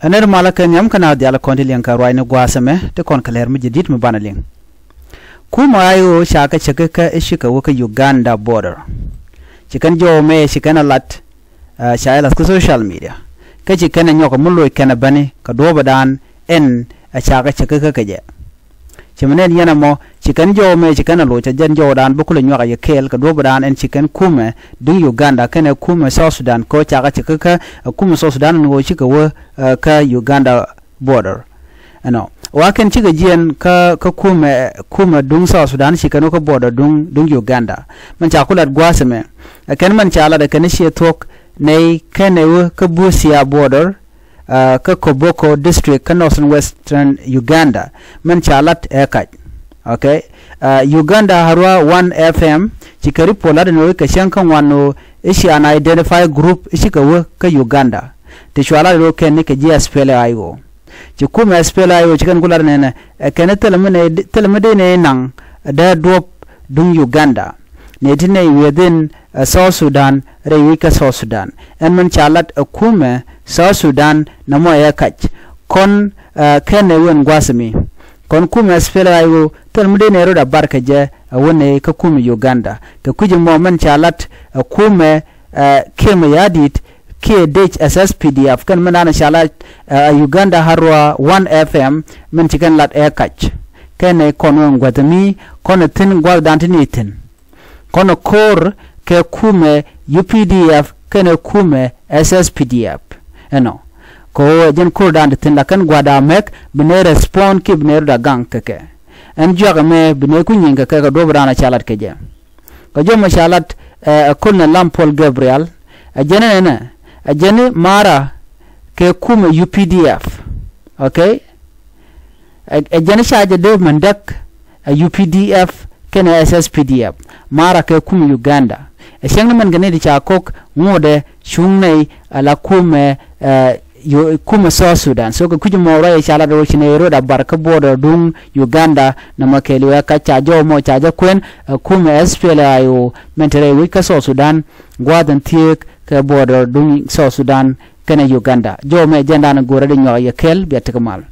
Aner malakan yam kana diala kondilen ka rwai ne gwasame te kon kaler mi jidit mi banalin kuma ayo shaka chaka ishika waka Uganda border chikan jo me shikana lat shaila ku social media ka chikana nyoko mullo kana bani ka doba dan en a shaka chaka kaje chimenen yana mo chikan jo me chikana lo cha jan jo dan bukule nyoka ye kel ka doba dan en chikan kuma dun Uganda kana kuma South Sudan ko chaka chaka kuma South Sudan ngo chika wo ka Uganda border ano waken chiga jien ka kuma dung South Sudan chikano ka border dung Uganda man chakulat gwaseme ken man chala da kan shi tok nei kanewo ka Busia border ka Koboko district ka northern western Uganda man chalat ekat okay Uganda harwa 1 FM chikari pola no ka shankan wano ishi an identify group ishi ka wo ka Uganda te shwala ro ken ni ka ji spele ayo chikuma spele ayo chikan kular ne ken telemede ne nang da drop dung Uganda ne tine within South Sudan rewika South Sudan en man chalat akume South Sudan namo ya kach kon kene wen gwasami kon kuma spele ayo telemede ne ro da barka je wone ka kuma Uganda ka kuje mo man chalat akume kema yadit ke dech SSPDF kan manana shalat Uganda harwa 1 FM men chikan lat kach kene kono ngwadami kono tin gwaldantinitin kono kor ke kume UPDF kene kume SSPDF eno ko jen kor dantin lakan gwada mek bine respond ki bine da gang keke en joga me bine kunyinga ka dobrana shalat keje ko jom shalat kulna Lampol Gabriel ajene mara ke kuma UPDF okay ajene shaje de mandak UPDF kena SSPDF mara ke kuma Uganda shengna man gane di chakok ngode shungnei ala kuma kuma South Sudan so ko kujimo ra shala do chine ro da barka border dung Uganda na makeli wa ka chajo mo chaja kwen kuma SPLA yo mentere wika South Sudan gwadan tiek ka border dung South Sudan kana Uganda jo me janda na gore de nyo ya kel bi atakamal